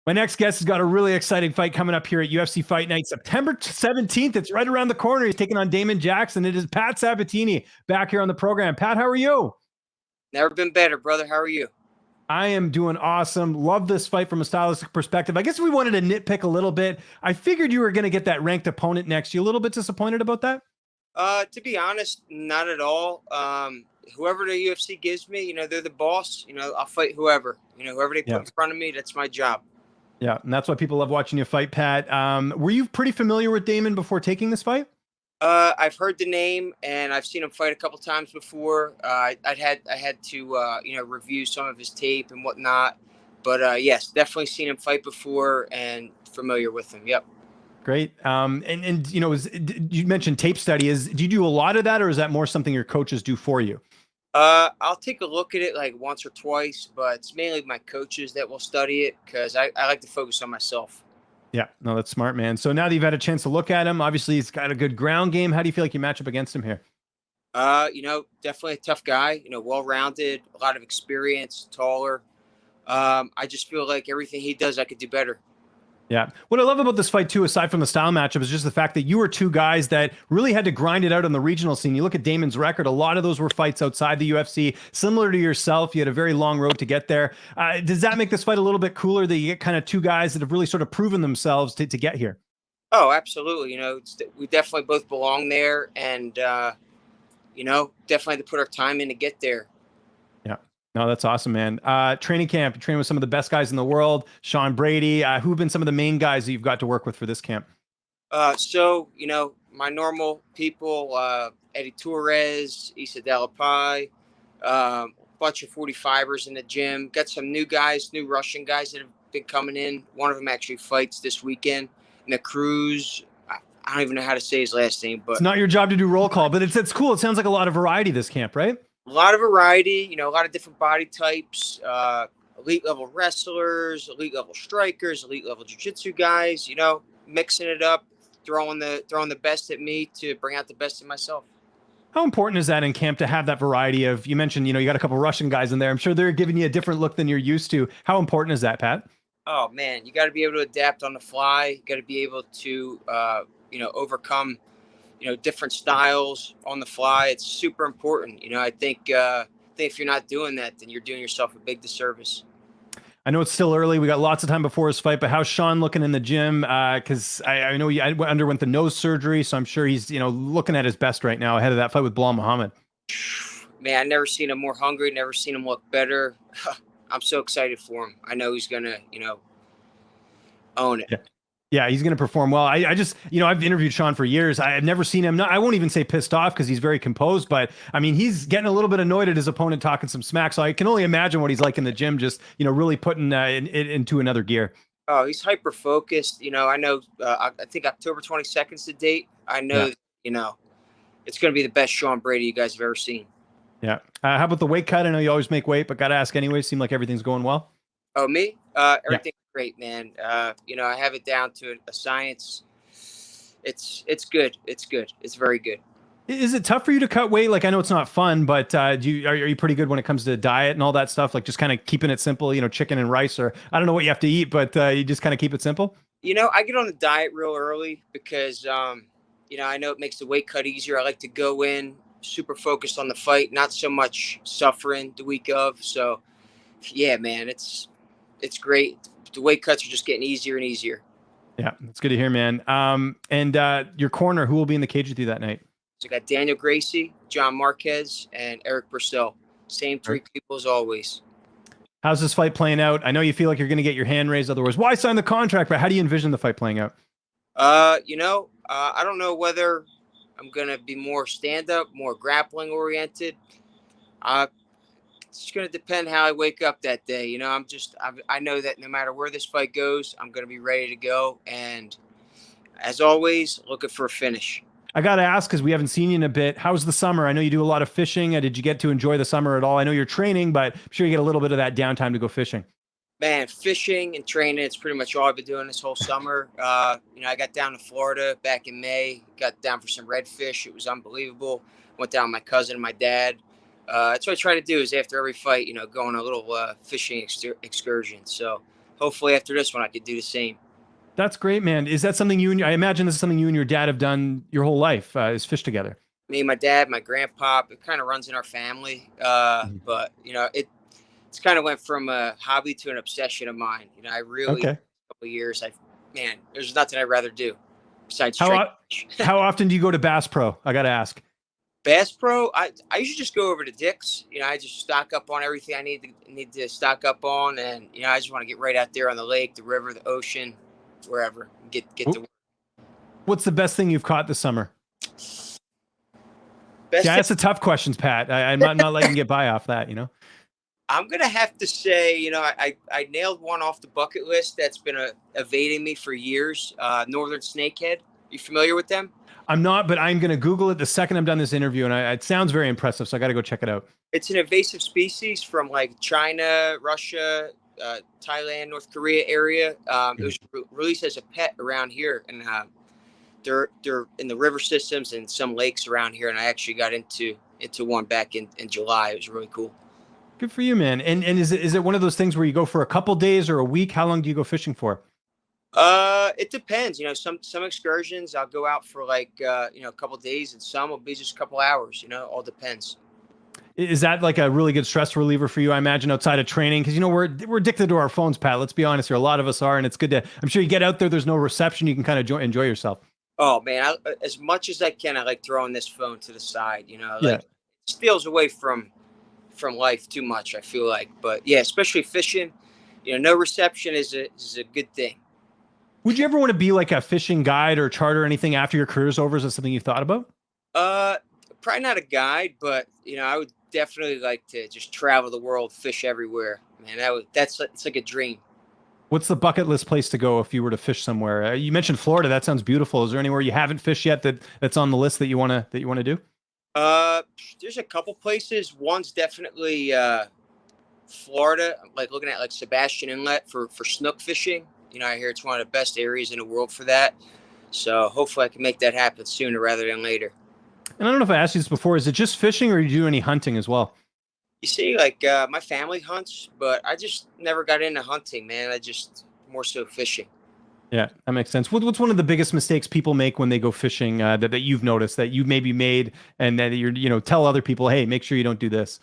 My next guest has got a really exciting fight coming up here at UFC Fight Night, September 17th. It's right around the corner. He's taking on Damon Jackson. It is Pat Sabatini back here on the program. Pat, how are you? Never been better, brother. How are you? I am doing awesome. Love this fight from a stylistic perspective. I guess we wanted to nitpick a little bit. I figured you were going to get that ranked opponent next. You a little bit disappointed about that? To be honest, not at all. Whoever the UFC gives me, they're the boss. I'll fight whoever. Whoever they put Yeah. in front of me, that's my job. Yeah, and that's why people love watching you fight, Pat. Were you pretty familiar with Damon before taking this fight? I've heard the name and I've seen him fight a couple times before. I had to review some of his tape and whatnot. But yes, definitely seen him fight before and familiar with him. Yep. Great. And you mentioned tape study. Do you do a lot of that, or is that more something your coaches do for you? I'll take a look at it like once or twice, but it's mainly my coaches that will study it because I like to focus on myself. Yeah, no, that's smart, man. So now that you've had a chance to look at him, obviously he's got a good ground game. How do you feel like you match up against him here? Definitely a tough guy, well-rounded, a lot of experience, taller. I just feel like everything he does, I could do better. Yeah. What I love about this fight, too, aside from the style matchup, is just the fact that you were two guys that really had to grind it out on the regional scene. You look at Damon's record, a lot of those were fights outside the UFC. Similar to yourself, you had a very long road to get there. Does that make this fight a little bit cooler that you get kind of two guys that have really sort of proven themselves to get here? Oh, absolutely. We definitely both belong there and, definitely had to put our time in to get there. Yeah. No, that's awesome, man. Training camp, you train with some of the best guys in the world. Sean Brady, who have been some of the main guys that you've got to work with for this camp? My normal people, Eddie Torres, Issa Delapai, a bunch of 45ers in the gym. Got some new guys, new Russian guys that have been coming in. One of them actually fights this weekend. Cruz. I don't even know how to say his last name, but it's not your job to do roll call, but it's cool. It sounds like a lot of variety this camp, right? A lot of variety, a lot of different body types, elite level wrestlers, elite level strikers, elite level jiu-jitsu guys, mixing it up, throwing the best at me to bring out the best in myself. How important is that in camp to have that variety of, you mentioned, you got a couple Russian guys in there. I'm sure they're giving you a different look than you're used to. How important is that, Pat? Oh man, you got to be able to adapt on the fly. You got to be able to, overcome different styles on the fly. It's super important. I think if you're not doing that, then you're doing yourself a big disservice. I know it's still early. We got lots of time before his fight, but how's Sean looking in the gym? Because I know he underwent the nose surgery, so I'm sure he's looking at his best right now ahead of that fight with Bilal Muhammad. Man, I've never seen him more hungry. Never seen him look better. I'm so excited for him. I know he's gonna, own it. Yeah. Yeah, he's going to perform well. I just, I've interviewed Sean for years. I've never seen him. I won't even say pissed off because he's very composed, but I mean, he's getting a little bit annoyed at his opponent talking some smack. So I can only imagine what he's like in the gym, just, really putting it into another gear. Oh, he's hyper focused. I know, I think October 22nd is the date. I know, it's going to be the best Sean Brady you guys have ever seen. Yeah. How about the weight cut? I know you always make weight, but got to ask anyway. Seem like everything's going well. Oh, me? Everything's great, man. I have it down to a science. It's good. It's good. It's very good. Is it tough for you to cut weight? Like, I know it's not fun, but are you pretty good when it comes to diet and all that stuff? Like just kind of keeping it simple, chicken and rice, or I don't know what you have to eat, but you just kind of keep it simple? I get on the diet real early because, I know it makes the weight cut easier. I like to go in super focused on the fight, not so much suffering the week of. So, yeah, man, it's great. The weight cuts are just getting easier and easier. Yeah, it's good to hear, man. And your corner, who will be in the cage with you that night? So I got Daniel Gracie, John Marquez, and Eric Purcell. Same three people as always. How's this fight playing out? I know you feel like you're going to get your hand raised. Otherwise, why sign the contract? But how do you envision the fight playing out? I don't know whether I'm going to be more stand-up, more grappling oriented. It's going to depend how I wake up that day. I know that no matter where this fight goes, I'm going to be ready to go. And as always, looking for a finish. I got to ask, because we haven't seen you in a bit, how's the summer? I know you do a lot of fishing. Did you get to enjoy the summer at all? I know you're training, but I'm sure you get a little bit of that downtime to go fishing. Man, fishing and training, it's pretty much all I've been doing this whole summer. I got down to Florida back in May, got down for some redfish. It was unbelievable. Went down with my cousin and my dad. That's what I try to do is after every fight, go on a little fishing excursion. So hopefully after this one, I could do the same. That's great, man. Is that something I imagine this is something you and your dad have done your whole life, is fish together? Me, my dad, my grandpa, it kind of runs in our family. Mhm. But it's kind of went from a hobby to an obsession of mine. I really, Okay. a couple of years, man, there's nothing I'd rather do besides How, training. how often do you go to Bass Pro? I got to ask. Bass Pro, I usually just go over to Dick's. I just stock up on everything I need to stock up on, and I just want to get right out there on the lake, the river, the ocean, wherever. Get to What's the best thing you've caught this summer? best. Yeah, that's a tough questions, Pat. I'm not letting you get by off that. I'm gonna have to say, I nailed one off the bucket list that's been evading me for years. Northern snakehead. You familiar with them? I'm not, but I'm going to Google it the second I'm done this interview, and it sounds very impressive, so I got to go check it out. It's an invasive species from like China, Russia, Thailand, North Korea area. It was released as a pet around here, and they're in the river systems and some lakes around here. And I actually got into one back in July. It was really cool. Good for you, man. And is it one of those things where you go for a couple days or a week? How long do you go fishing for? It depends. Some excursions I'll go out for like a couple days, and some will be just a couple hours. All depends. Is that like a really good stress reliever for you? I imagine outside of training, because we're addicted to our phones, Pat. Let's be honest here. A lot of us are, and it's good to. I'm sure you get out there. There's no reception. You can kind of enjoy yourself. Oh man, as much as I can, I like throwing this phone to the side. Yeah. It steals away from life too much, I feel like. But yeah, especially fishing. No reception is a good thing. Would you ever want to be like a fishing guide or charter or anything after your career's over? Is that something you've thought about? Probably not a guide, but I would definitely like to just travel the world, fish everywhere. Man, it's like a dream. What's the bucket list place to go if you were to fish somewhere? You mentioned Florida. That sounds beautiful. Is there anywhere you haven't fished yet that's on the list that you want to do? There's a couple places. One's definitely Florida. I'm like looking at like Sebastian Inlet for snook fishing. I hear it's one of the best areas in the world for that. So hopefully I can make that happen sooner rather than later. And I don't know if I asked you this before. Is it just fishing, or do you do any hunting as well? You see, like my family hunts, but I just never got into hunting, man. I just more so fishing. Yeah, that makes sense. What's one of the biggest mistakes people make when they go fishing that you've noticed that you maybe made, and that you're tell other people, hey, make sure you don't do this?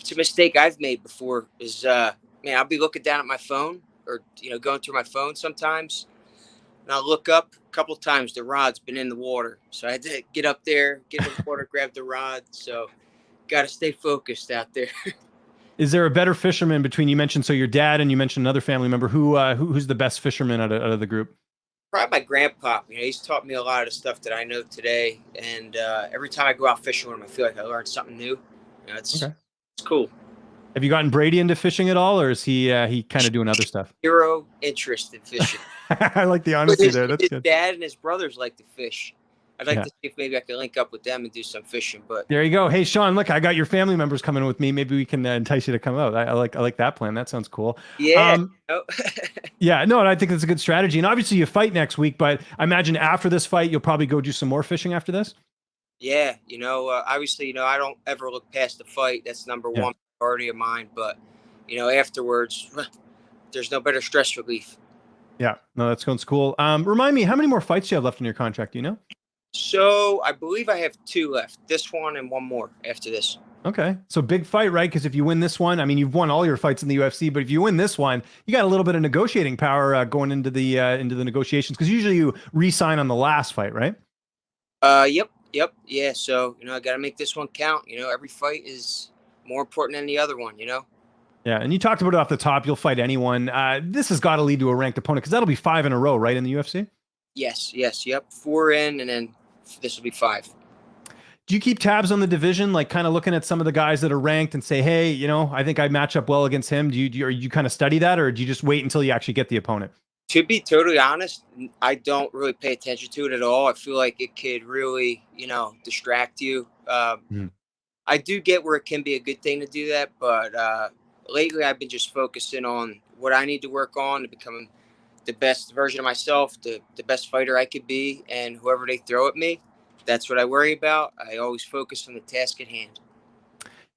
It's a mistake I've made before. Is man, I'll be looking down at my phone, or going through my phone sometimes, and I'll look up a couple times. The rod's been in the water, so I had to get up there, get in the water, grab the rod. So, got to stay focused out there. Is there a better fisherman between, you mentioned, so your dad and you mentioned another family member, who's the best fisherman out of the group? Probably my grandpa. He's taught me a lot of the stuff that I know today, and every time I go out fishing with him, I feel like I learned something new. It's cool. Have you gotten Brady into fishing at all, or is he kind of doing other stuff? Zero interest in fishing. I like the honesty there. That's good. His dad and his brothers like to fish. I'd like to see if maybe I could link up with them and do some fishing. But there you go. Hey, Sean, look, I got your family members coming with me. Maybe we can entice you to come out. I like that plan. That sounds cool. Yeah. Yeah, no, and I think that's a good strategy. And obviously you fight next week, but I imagine after this fight, you'll probably go do some more fishing after this. Yeah. Obviously, I don't ever look past the fight. That's number one priority of mine. But, afterwards, there's no better stress relief. Yeah, no, that sounds cool. Remind me, how many more fights do you have left in your contract? Do you know? So I believe I have 2 left. This one and one more after this. Okay, so big fight, right? Because if you win this one, I mean, you've won all your fights in the UFC, but if you win this one, you got a little bit of negotiating power going into the negotiations. Because usually you re-sign on the last fight, right? Yep. Yeah. So I got to make this one count. Every fight is more important than the other one. Yeah, and you talked about it off the top. You'll fight anyone. This has got to lead to a ranked opponent, because that'll be 5 in a row, right, in the UFC? Yes. Yep. 4 in, and then this will be 5. Do you keep tabs on the division, like kind of looking at some of the guys that are ranked and say, hey, I think I match up well against him? Do you kind of study that, or do you just wait until you actually get the opponent? To be totally honest, I don't really pay attention to it at all. I feel like it could really, distract you. I do get where it can be a good thing to do that, but lately I've been just focusing on what I need to work on to become the best version of myself, the best fighter I could be, and whoever they throw at me, that's what I worry about. I always focus on the task at hand.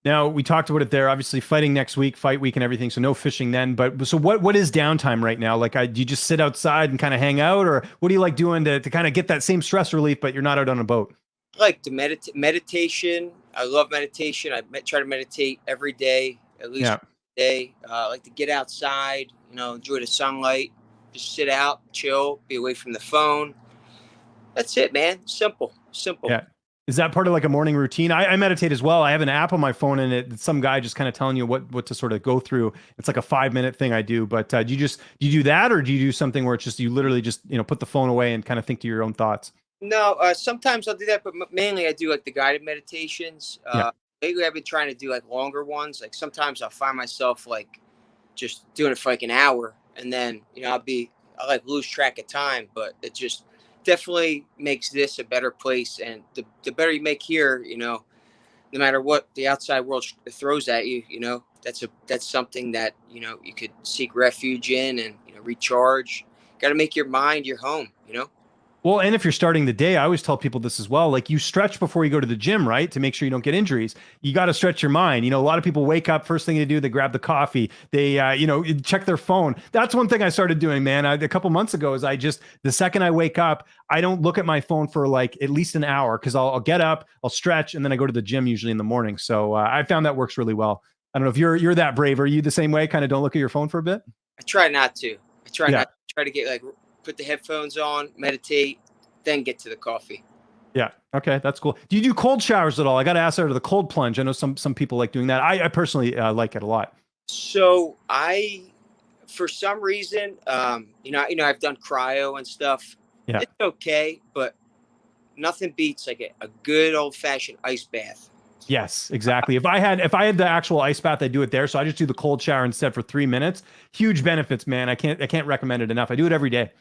Now we talked about it there. Obviously, fighting next week, fight week, and everything. So no fishing then. But so what is downtime right now? Like, do you just sit outside and kind of hang out, or what do you like doing to kind of get that same stress relief, but you're not out on a boat? I like to meditation. I love meditation. Try to meditate every day, at least Yeah. a day. I like to get outside, enjoy the sunlight, just sit out, chill, be away from the phone. That's it, man. Simple, simple. Yeah. Is that part of like a morning routine? I meditate as well. I have an app on my phone and it's some guy just kind of telling you what to sort of go through. It's like a 5 minute thing I do. But do you do that, or do you do something where it's just you literally just put the phone away and kind of think to your own thoughts? No, sometimes I'll do that, but mainly I do like the guided meditations. Yeah. Lately, I've been trying to do like longer ones. Like sometimes I'll find myself like just doing it for like an hour, and then I like lose track of time. But it just definitely makes this a better place, and the better you make here, no matter what the outside world throws at you, that's something that you could seek refuge in and recharge. Got to make your mind your home. Well, and if you're starting the day, I always tell people this as well. Like, you stretch before you go to the gym, right? To make sure you don't get injuries. You got to stretch your mind. A lot of people wake up, first thing they do, they grab the coffee. They, check their phone. That's one thing I started doing, man. A couple months ago is the second I wake up, I don't look at my phone for like at least an hour, because I'll get up, I'll stretch, and then I go to the gym usually in the morning. So I found that works really well. I don't know if you're that brave. Are you the same way? Kind of don't look at your phone for a bit? I try not to. I try Yeah. not to try to get like put the headphones on, meditate, then get to the coffee. Yeah. Okay. That's cool. Do you do cold showers at all? I got to ask out of the cold plunge. I know some people like doing that. I personally like it a lot. So for some reason, I've done cryo and stuff. Yeah. It's okay, but nothing beats like a good old fashioned ice bath. Yes, exactly. If I had the actual ice bath, I'd do it there. So I just do the cold shower instead for 3 minutes. Huge benefits, man. I can't recommend it enough. I do it every day.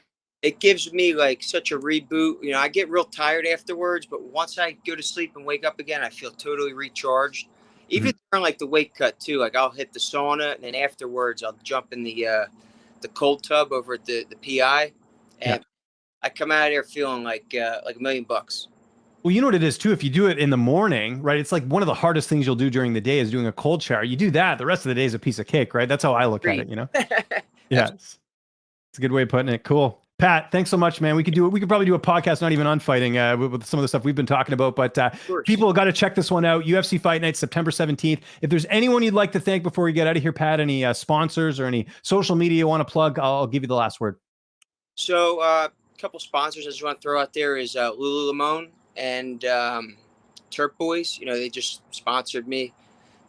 It gives me like such a reboot. I get real tired afterwards, but once I go to sleep and wake up again, I feel totally recharged. Even during like the weight cut too. Like I'll hit the sauna, and then afterwards I'll jump in the cold tub over at the PI, and I come out of there feeling like $1,000,000. Well, you know what it is too. If you do it in the morning, right? It's like one of the hardest things you'll do during the day is doing a cold shower. You do that, the rest of the day is a piece of cake, right? That's how I look at it. Yeah, it's a good way of putting it. Cool. Pat, thanks so much, man. We could probably do a podcast, not even on fighting, with some of the stuff we've been talking about, but people got to check this one out. UFC Fight Night, September 17th. If there's anyone you'd like to thank before we get out of here, Pat, any sponsors or any social media you want to plug, I'll give you the last word. So a couple sponsors I just want to throw out there is Lululemon and Turp Boys. They just sponsored me.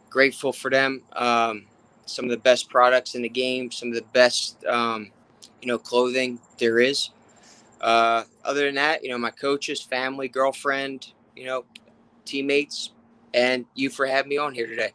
Grateful for them. Some of the best products in the game, some of the best clothing there is. Other than that, my coaches, family, girlfriend, teammates, and you for having me on here today.